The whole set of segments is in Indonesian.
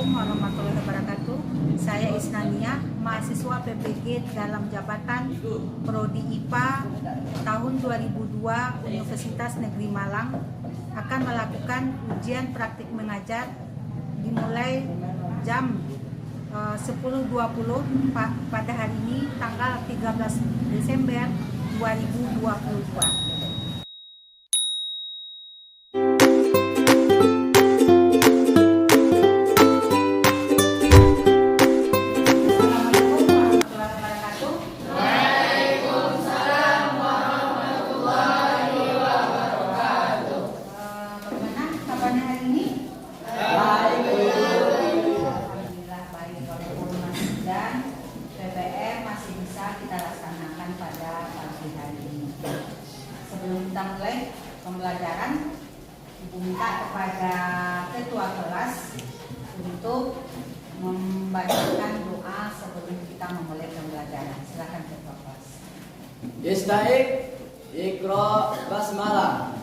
Assalamualaikum warahmatullahi wabarakatuh. Saya Isnania, mahasiswa PPG dalam jabatan Prodi IPA tahun 2002 Universitas Negeri Malang akan melakukan ujian praktik mengajar dimulai jam 10.20 pada hari ini tanggal 13 Desember 2022. Kita laksanakan pada pagi hari ini. Sebelum kita mulai pembelajaran, Ibu minta kepada ketua kelas untuk membacakan doa sebelum kita memulai pembelajaran. Silakan ketua kelas. Yasta'ik Iqra Basmalah.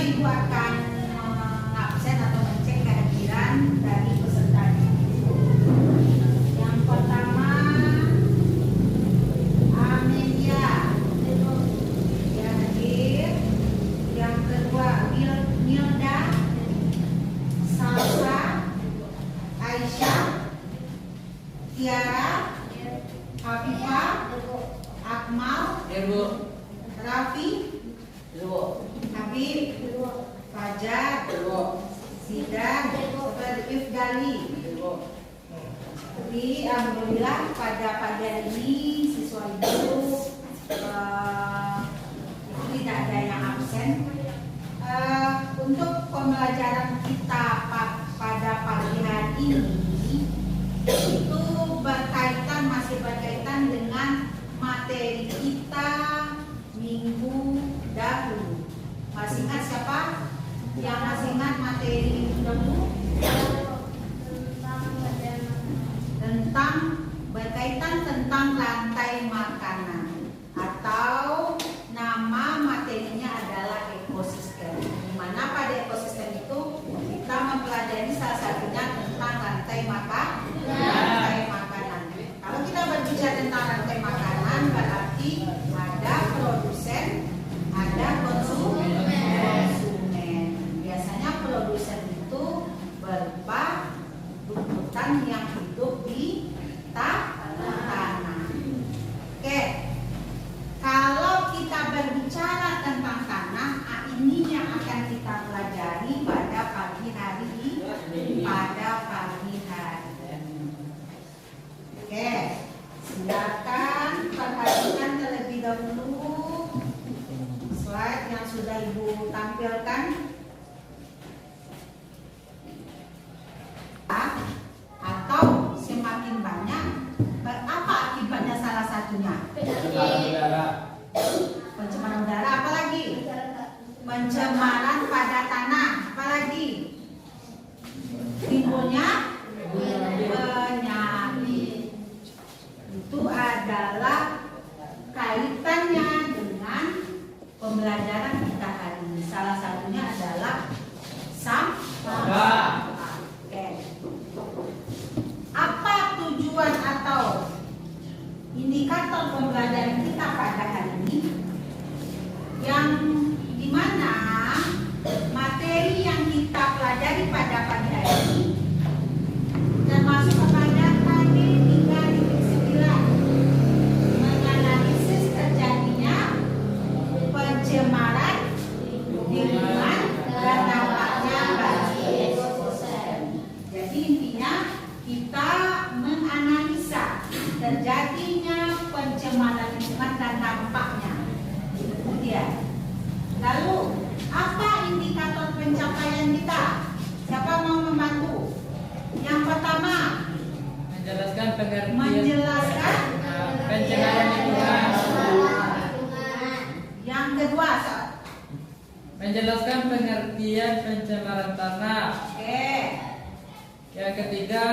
Ibu akan mengabsen atau mengecek kehadiran dari peserta. Yang pertama, Amelia, dia hadir. Yang kedua, Milda, Salsa, Aisyah, Tiara, Afifah, Akmal, Raffi, Habib, Fajar, Sidan, Ifdali. Jadi alhamdulillah pada pagi hari ini siswa ibu tidak ada yang absen. Untuk pembelajaran kita pada pagi hari ini itu masih berkaitan dengan materi kita minggu dahulu. Masih ingat siapa yang masih ingat materi minggu dahulu? Berkaitan tentang rantai makanan, atau nama materinya adalah ekosistem. Di mana pada ekosistem itu kita mempelajari salah satunya tentang rantai makanan. Kalau kita berbicara tentang rantai makanan, berarti ada produsen, ada konsumen. Biasanya produsen itu berupa tumbuhan yang hidup di tanah. Oke, kalau kita berbicara tentang tanah, ini yang akan kita pelajari pada pagi hari ini. Oke, silakan perhatikan terlebih dahulu slide yang sudah Ibu tampilkan. Atau semakin banyak, apa akibatnya salah satunya? Pencemaran udara, apalagi? Pencemaran pada tanah, apalagi? Timbulnya penyakit. Itu adalah kaitannya dengan pembelajaran pembelajaran kita hari ini. Salah satunya adalah Sampah. Oke. Apa tujuan atau indikator pembelajaran kita pada hari ini? Yang dimana materi yang kita pelajari pada pagi hari ini termasuk kepada KD 3.9 menganalisis terjadinya pencemaran lingkungan dan dampaknya bagi ekosistem. Jadi intinya kita menganalisa terjadinya pencemaran lingkungan dan dampaknya. Itu dia. Lalu apa indikator pencapaian kita? Siapa mau membantu? Yang pertama, Menjelaskan pengertian menjelaskan pencemaran lingkungan. Yang kedua, Menjelaskan pengertian pencemaran tanah. oke. Yang ketiga,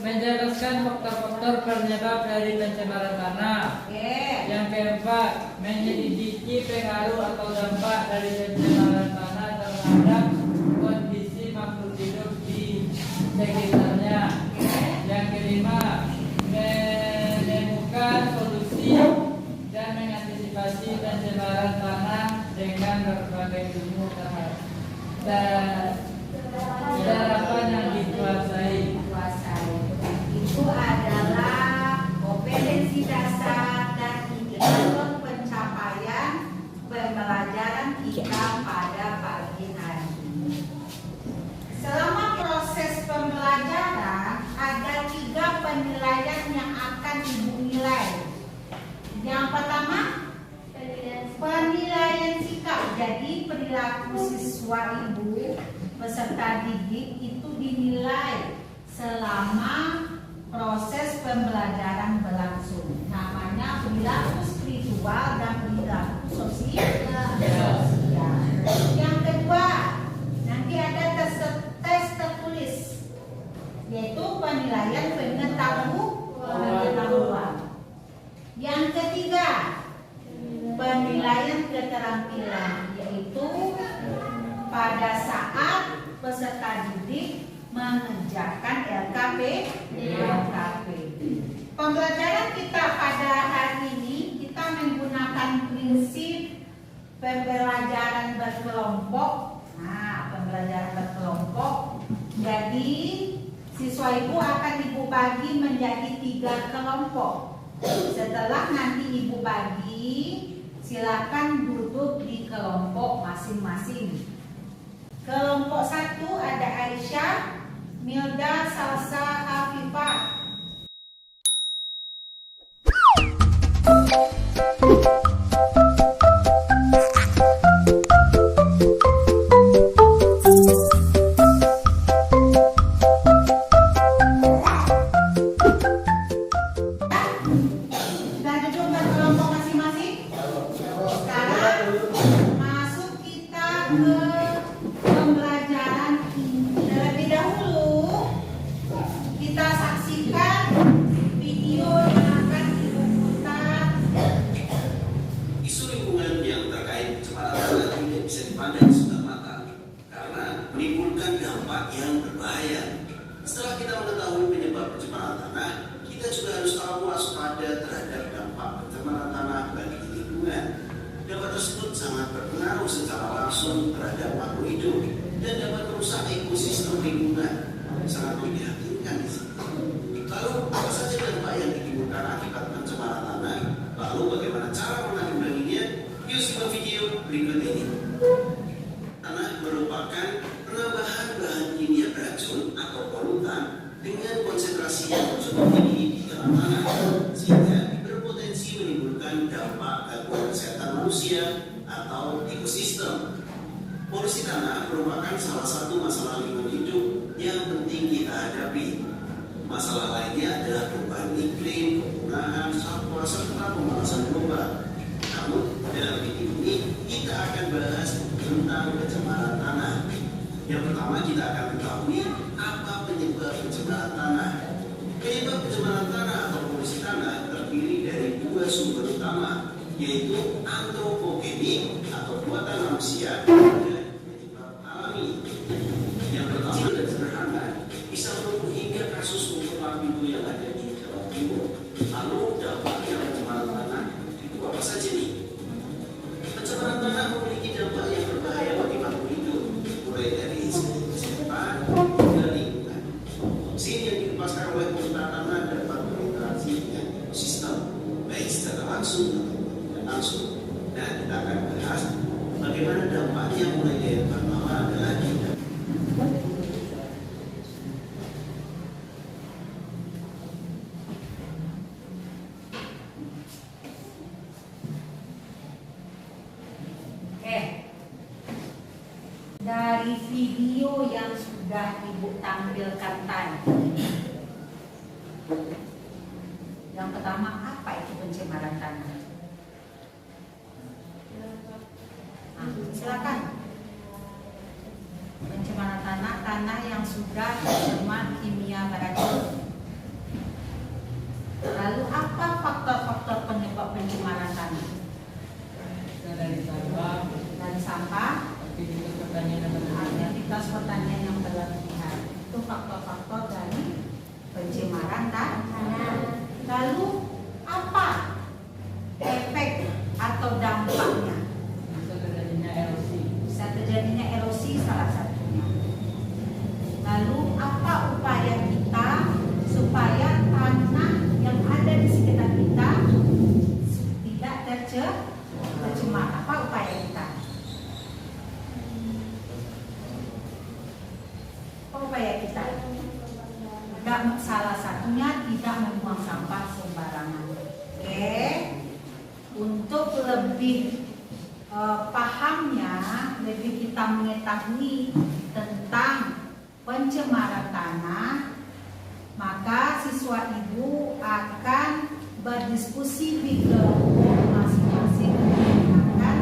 menjelaskan faktor-faktor penyebab dari pencemaran tanah. Oke. Yang keempat, menyelidiki pengaruh atau dampak dari pencemaran tanah terhadap kondisi makhluk hidup di sekitarnya. Yang kelima, menemukan solusi dan mengantisipasi pencemaran tanah dengan berbagai ilmu harapan yang dikuasai. Itu adalah kompetensi dasar dan indikator pencapaian pembelajaran kita pada pagi hari ini. Selama proses pembelajaran ada 3 penilaian yang akan Ibu nilai. Yang pertama, penilaian sikap. Jadi perilaku siswa Ibu peserta didik itu dinilai selama proses pembelajaran berlangsung. Namanya perilaku spiritual dan perilaku sosial. Yang kedua, nanti ada tes tertulis, yaitu penilaian pengetahuan. Yang ketiga, penilaian keterampilan, yaitu pada saat peserta didik mengerjakan LKP. Pembelajaran kita pada hari ini kita menggunakan prinsip pembelajaran berkelompok. Nah, pembelajaran berkelompok. Jadi siswa Ibu akan Ibu bagi menjadi 3 kelompok. Setelah nanti Ibu bagi, silakan duduk di kelompok masing-masing. Kelompok 1 ada Aisyah, Milda, Salsa, Hafifah. Sudah duduk ke kelompok masing-masing? Sekarang masuk kita ke pembelajaran ini. Terlebih dahulu kita saksikan video yang akan Ibu putar. Isu lingkungan yang terkait pencemaran tanah tidak bisa dipandang sebelah mata karena menimbulkan dampak yang berbahaya. Setelah kita mengetahui penyebab pencemaran tanah, kita juga harus tahu waspada terhadap dampak pencemaran tanah bagi lingkungan. Dampak tersebut sangat berpengaruh secara langsung terhadap makhluk hidup dan dapat merusak ekosistem lingkungan. Sangat memprihatinkan di sini. Lalu apa saja dampak yang ditimbulkan akibat pencemaran tanah? Lalu bagaimana cara menanggulanginya? Yuk simak video berikut ini. Tanah merupakan penambahan bahan kimia beracun atau polutan dengan konsentrasi yang cukup tinggi di dalam tanah, sehingga berpotensi menimbulkan dampak gangguan kesehatan manusia atau ekosistem. Polusi tanah merupakan salah satu masalah lingkungan hidup yang penting kita hadapi. Masalah lainnya adalah perubahan iklim, penggunaan satwa, serta pemanasan global. Namun dalam video ini kita akan bahas tentang pencemaran tanah. Yang pertama kita akan mengetahui apa penyebab pencemaran tanah. Penyebab pencemaran tanah atau polusi tanah terdiri dari 2 sumber utama, yaitu antropogenik atau perbuatan manusia penyebab alami yang kecil dan sederhana bisa menumbuh hingga kasus gunung api yang ada di Jawa Timur. Lalu dampaknya pencemaran tanah itu apa saja nih? Pencemaran tanah memiliki dampak yang berbahaya bagi makhluk hidup, mulai dari kesehatan hingga lingkungan. Toksin yang dilepaskan oleh permukaan tanah dapat berinteraksi dengan ekosistem, baik secara langsung atau tidak langsung. Nah, kita akan bahas bagaimana dampaknya mulai dari yang pertama adalah dari video yang sudah Ibu tampilkan tadi, yang pertama, apa itu pencemaran tanah? Nah, silakan. Pencemaran tanah, tanah yang sudah tercemar kimia beracun. Lalu apa faktor-faktor penyebab pencemaran tanah? Dari sampah, Dari sampah, aktivitas pertanian yang berlebihan. aktivitas pertanian yang berlebihan, itu faktor-faktor dari pencemaran tanah. Lalu apa efek atau dampaknya? Bisa terjadinya erosi. Bisa terjadinya erosi salah satunya. Lalu apa upaya kita supaya tanah yang ada di sekitar kita tidak tercemar? Apa upaya kita? Apa upaya kita? Salah satunya tidak membuang sampah sembarangan. Oke. Untuk lebih pahamnya, lebih kita mengetahui tentang pencemaran tanah, maka siswa ibu akan berdiskusi di kelompok masing-masing menggunakan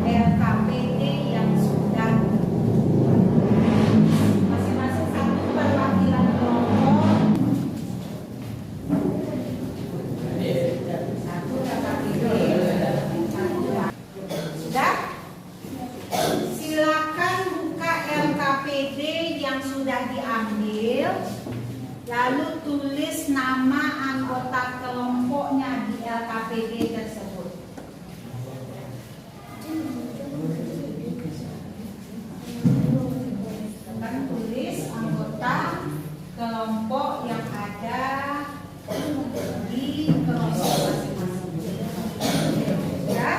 LKPD yang sudah masing-masing satu perwakilan kelompok, satu LKPD. Sudah? Silakan buka LKPD yang sudah diambil, lalu tulis nama anggota kelompoknya di LKPD tersebut. Silakan tulis anggota kelompok yang ada di kelompok masing-masing. Sudah?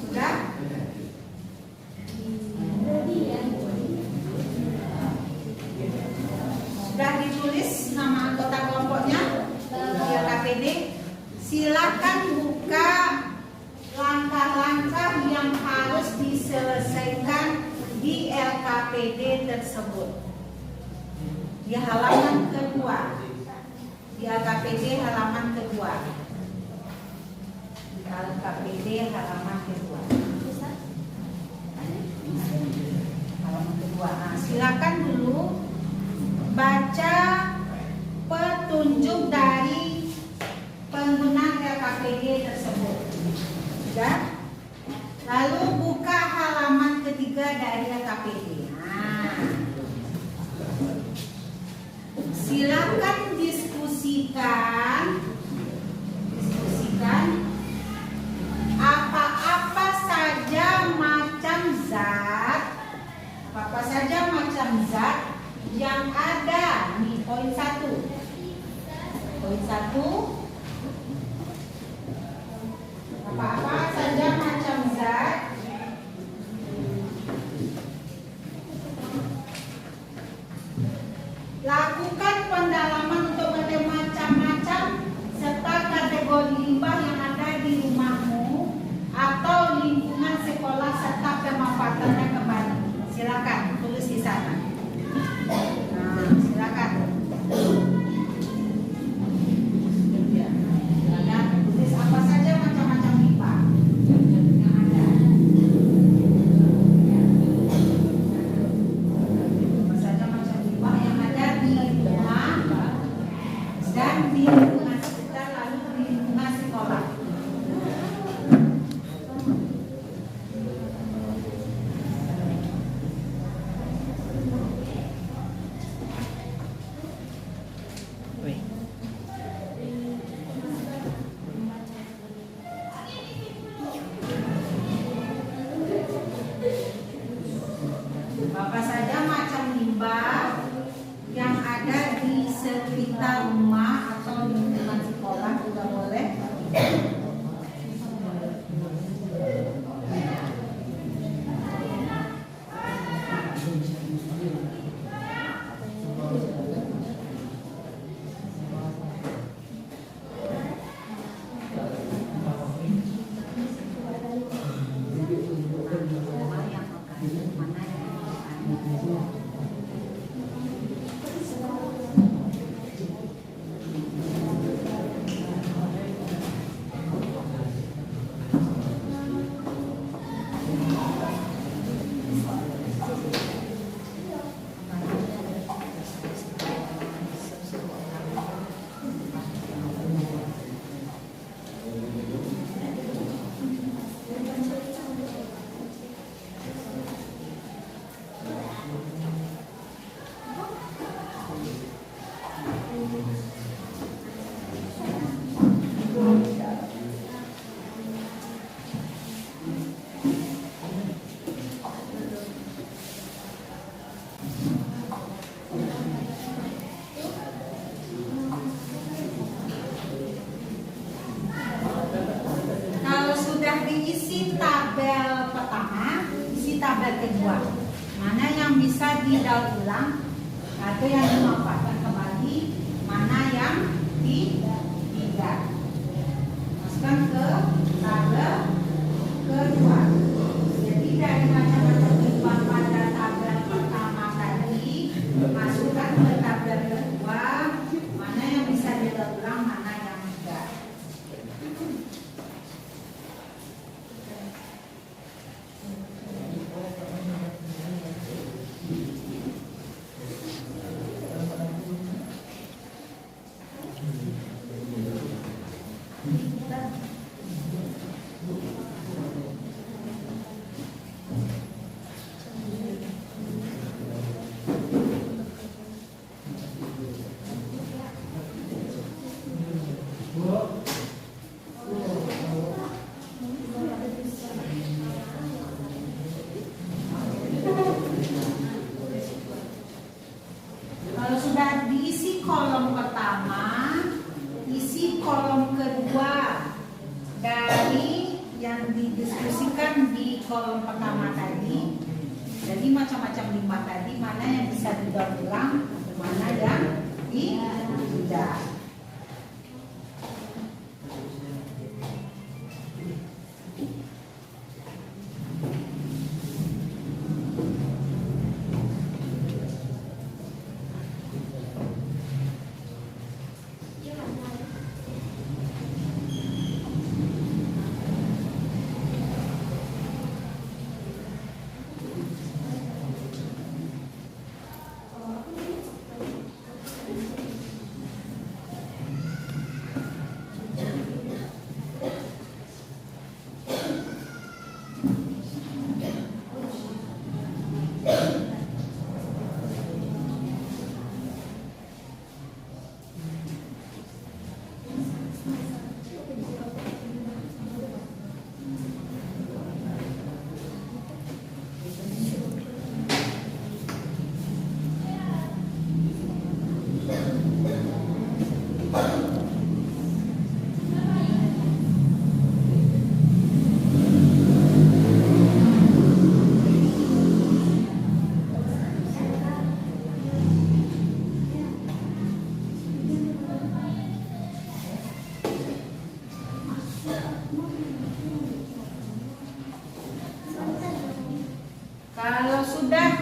Sudah? Sudah ditulis nama anggota kelompoknya di LKPD. Silakan buka langkah-langkah yang harus diselesaikan di LKPD tersebut. Di halaman kedua. Di LKPD halaman kedua. Di LKPD halaman kedua. Halaman kedua. Nah, silakan dulu baca petunjuk dari penggunaan LKPD tersebut. Sudah? Lalu buka halaman ketiga dari LKPD. Nah, silakan diskusikan apa-apa saja macam zat yang ada. Nih poin 1. Poin 1. Apa-apa saja macam zat lakukan pendalaman untuk macam-macam serta kategori limbah yang ada di rumahmu atau lingkungan sekolah serta pemanfaatannya kembali. Silakan tulis di sana. Nah, silakan. apa saja macam limbah yang ada di sekitar rumah atau lingkungan sekolah juga boleh. Tabel pertama, isi tabel kedua, mana yang bisa didaur ulang atau yang dimanfaatkan kembali, mana yang tidak. Masukkan ke tabel kedua. Jadi dari macam-macam kehidupan pada tabel pertama tadi, masukkan ke tabel kedua, mana yang bisa didaur ulang, mana yang tidak. Kalau sudah diisi kolom pertama, isi kolom kedua dari yang didiskusikan di kolom pertama tadi. Jadi macam-macam limbah tadi, mana yang bisa didaur ulang, mana yang tidak. Kalau sudah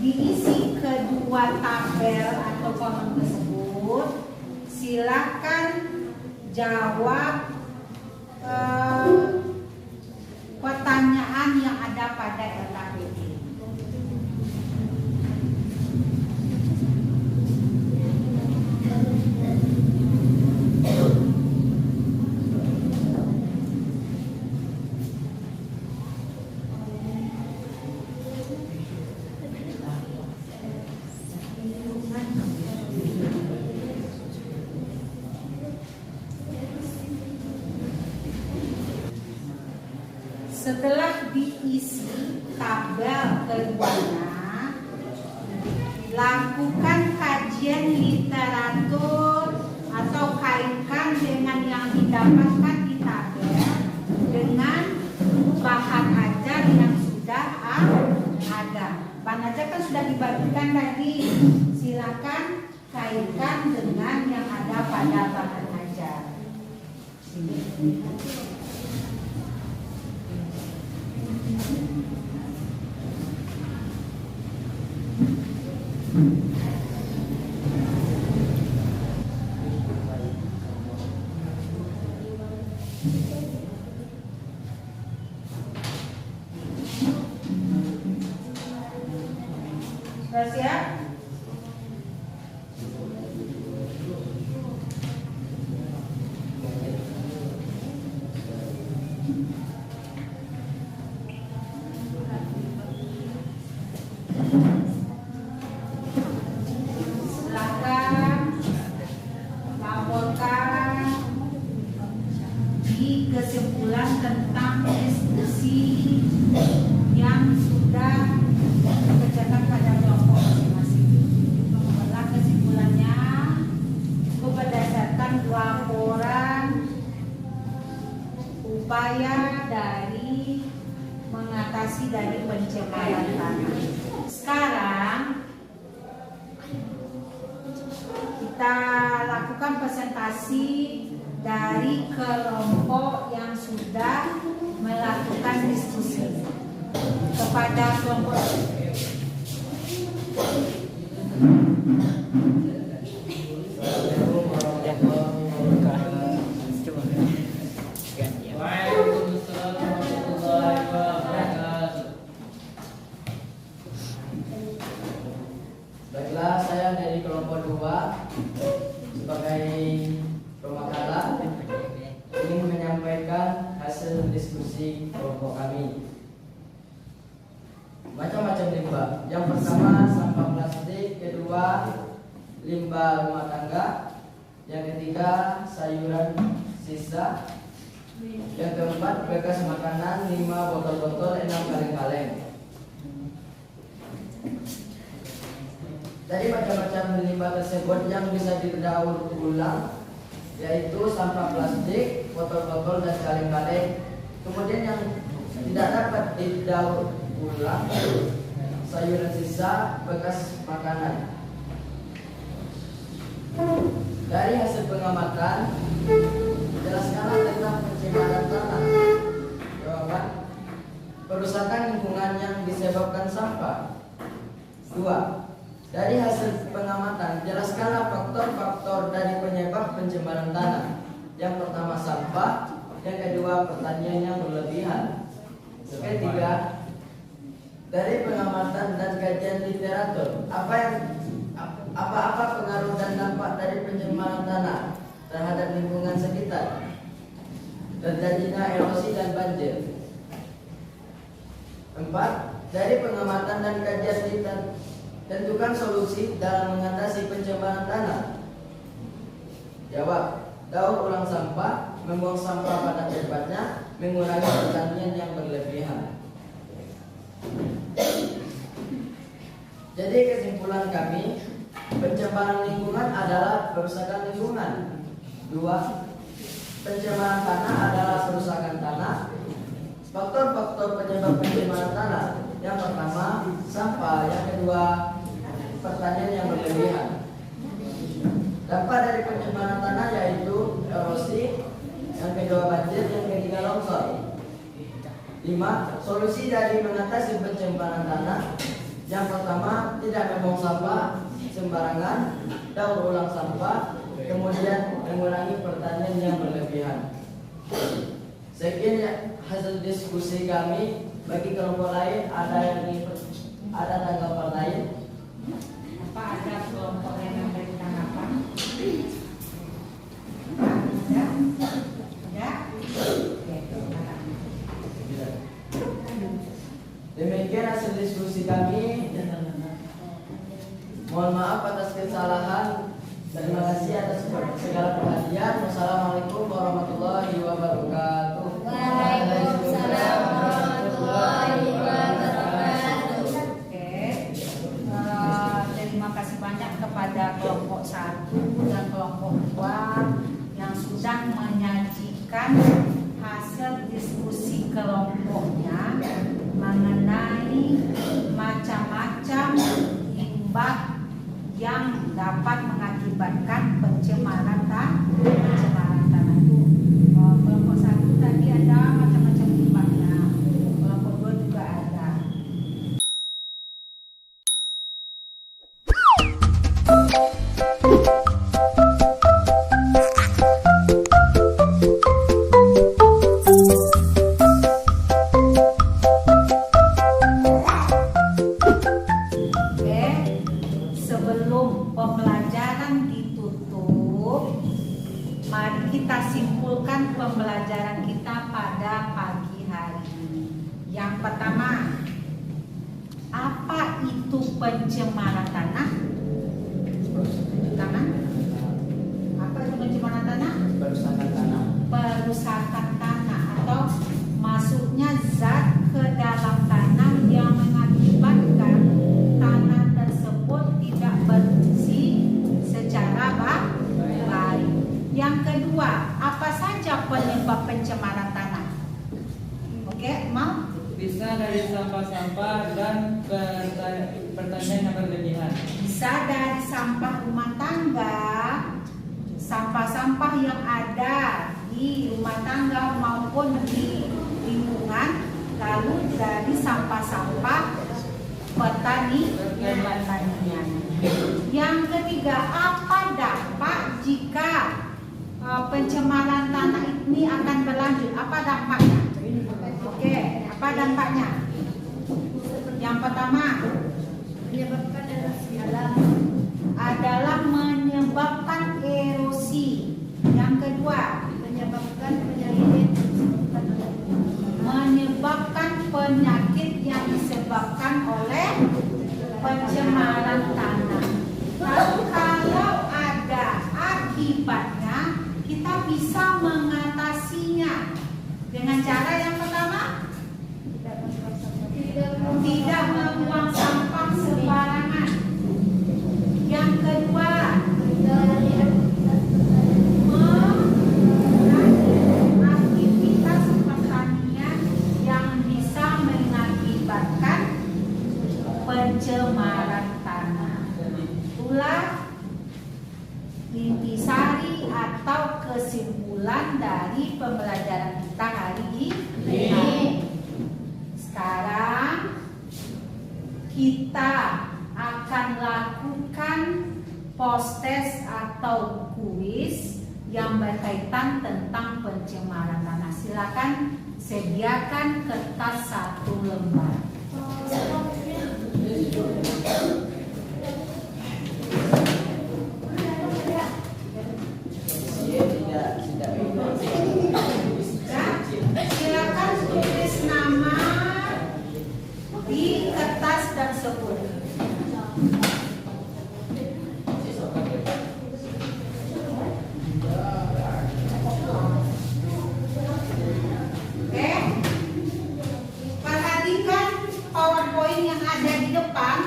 diisi kedua tabel atau kolom tersebut, silakan jawab pertanyaan yang ada pada LKPD. Setelah diisi tabel keduanya, lakukan kajian literatur atau kaitkan dengan yang didapatkan di tabel dengan bahan ajar yang sudah ada. Bahan ajar kan sudah dibagikan tadi, silakan kaitkan dengan yang ada pada bahan ajar. Sudah siap? Silakan laporkan di kesimpulan tentang diskusi yang sudah dikerjakan pada kelompok masing-masing. Adalah kesimpulannya berdasarkan laporan upaya dari mengatasi dari pencemaran tanah. Sekarang kita lakukan presentasi dari kelompok yang sudah melakukan diskusi kepada kelompok. Waalaikumsalam warahmatullahi wabarakatuh. Baiklah, saya dari kelompok 2 sebagai pemakalah ingin menyampaikan hasil diskusi kelompok kami. Macam-macam limbah. Yang pertama sampah plastik, kedua limbah rumah tangga, yang ketiga sayuran sisa, yang keempat bekas makanan, 5 botol-botol, 6 kaleng-kaleng. Dari macam-macam limbah tersebut yang bisa didaur ulang yaitu sampah plastik, botol-botol dan kaleng-kaleng. Kemudian yang tidak dapat didaur ulang, sayuran sisa, bekas makanan. Dari hasil pengamatan, jelaskanlah tentang pencemaran tanah. Jawaban: perusakan lingkungan yang disebabkan sampah. 2. Dari hasil pengamatan, jelaskanlah faktor-faktor dari penyebab pencemaran tanah. Yang pertama sampah, yang kedua pertanian yang berlebihan. Ketiga, dari pengamatan dan kajian literatur, apa pengaruh dan dampak dari pencemaran tanah terhadap lingkungan sekitar, terjadinya erosi dan banjir. 4. Dari pengamatan dan kajian literatur, tentukan solusi dalam mengatasi pencemaran tanah. Jawab: daur ulang sampah, membuang sampah pada tempatnya, mengurangi pertanian yang berlebihan. Jadi kesimpulan kami, pencemaran lingkungan adalah perusakan lingkungan. 2. Pencemaran tanah adalah perusakan tanah. Faktor-faktor penyebab pencemaran tanah: yang pertama sampah, yang kedua pertanian yang berlebihan. Dampak dari pencemaran tanah yaitu erosi, yang kedua banjir, yang ketiga longsor. 5. Solusi dari mengatasi pencemaran tanah: yang pertama tidak membuang sampah sembarangan, daur ulang sampah, kemudian mengurangi pertanian yang berlebihan. Sekian ya hasil diskusi kami. Bagi kelompok lain ada tanggapan lain? Apa ada kelompok yang memberi tanggapan? Ada? Ada? Oke, Demikian hasil diskusi kami. Mohon maaf atas kesalahan. Terima kasih atas segala perhatian. Wassalamualaikum warahmatullahi wabarakatuh. Waalaikumsalam warahmatullahi menyertakan hasil diskusi kelompoknya mengenai macam-macam limbah yang dapat mengakibatkan pencemaran tanah itu. Kelompok 1 tadi ada macam-macam limbahnya, kelompok 2 juga ada. Sebelum pembelajaran ditutup, mari kita simpulkan pembelajaran kita pada pagi hari ini. Yang pertama, apa itu pencemaran tanah? Tangan? Apa itu pencemaran tanah? Perusakan tanah. Perusakan tanah atau masuknya zat ke dalam tanah yang mengakibatkan tanah tersebut tidak berfungsi secara baik. Yang kedua, apa saja penyebab pencemaran tanah? Oke, mau? Bisa dari sampah-sampah dan pertanian yang berlebihan. Bisa dari sampah rumah tangga, sampah-sampah yang ada di rumah tangga maupun di lingkungan, lalu dari sampah-sampah pertanian. Yang ketiga, apa dampak jika pencemaran tanah ini akan berlanjut? Apa dampaknya? Oke, apa dampaknya? Yang pertama, menyebabkan erosi alam. adalah menyebabkan erosi. Yang kedua, Menyebabkan penyakit. menyebabkan penyakit yang disebabkan oleh pencemaran tanah. Lalu kalau ada akibatnya, kita bisa mengatasinya dengan cara yang pertama, tidak membuang sampah sembarangan. Yang kedua, aktivitas pertanian yang bisa mengakibatkan pencemaran tanah. Itulah intisari atau kesimpulan dari pembelajaran kita hari ini. Sekarang kita akan lakukan post-test atau kuis yang berkaitan tentang pencemaran tanah. Silakan sediakan kertas 1 lembar. Silakan tulis nama di kertas tersebut. Oke, perhatikan PowerPoint yang ada di depan.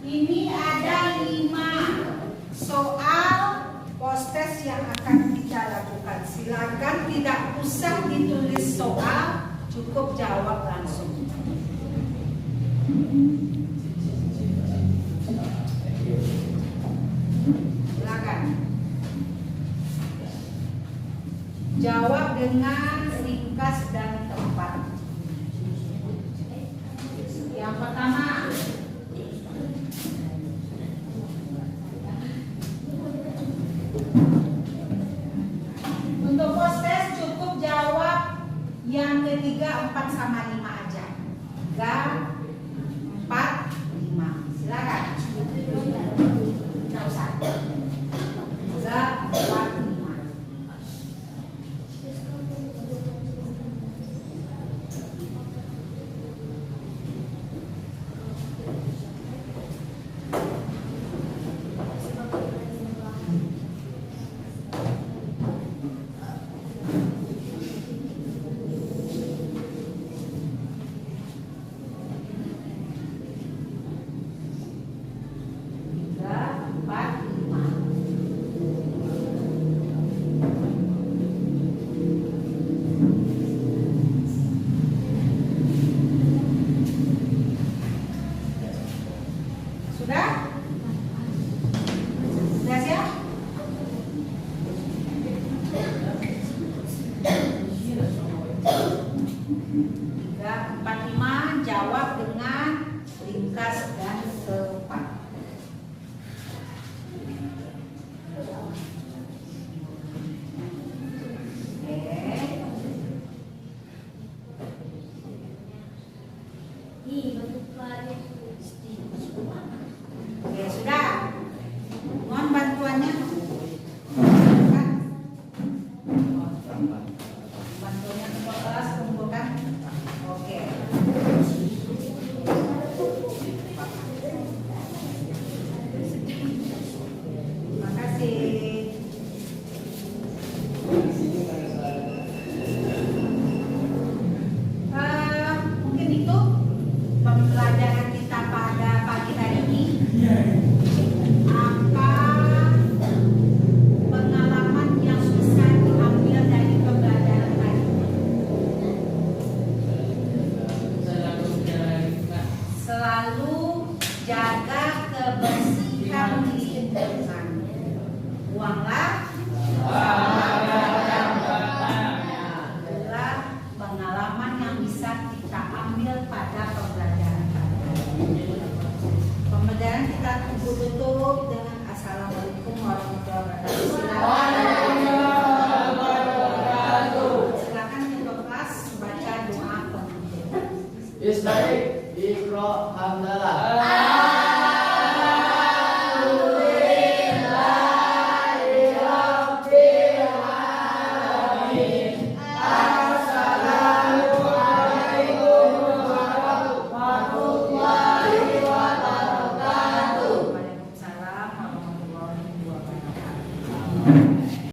Ini ada 5 soal post-test yang akan kita lakukan. Silakan tidak usah ditulis soal, cukup jawab langsung. Silakan. Jawab dengan ringkas dan tepat. Yang pertama, untuk post-test cukup jawab yang ketiga 4 sama 5 aja. 3, 4, 5. Silakan. Tidak usah. 3, 4, 5. tuntas dan tepat. Oke, sudah. Mohon bantuannya. Bantuannya ketua kelas kumpulkan. Oke. Terima kasih. Mungkin itu pembelajaran kita pada pagi hari ini. Apa pengalaman yang bisa diambil dari pembelajaran tadi? Selalu jaga kebersihan lingkungan. Buanglah adalah pengalaman yang bisa kita ambil pada pembelajaran tadi. Pembelajaran kita tutup dengan assalamualaikum warahmatullahi wabarakatuh. Silakan ketua kelas baca doa penutup. Bismillahirrahmanirrahim. Hamdalah.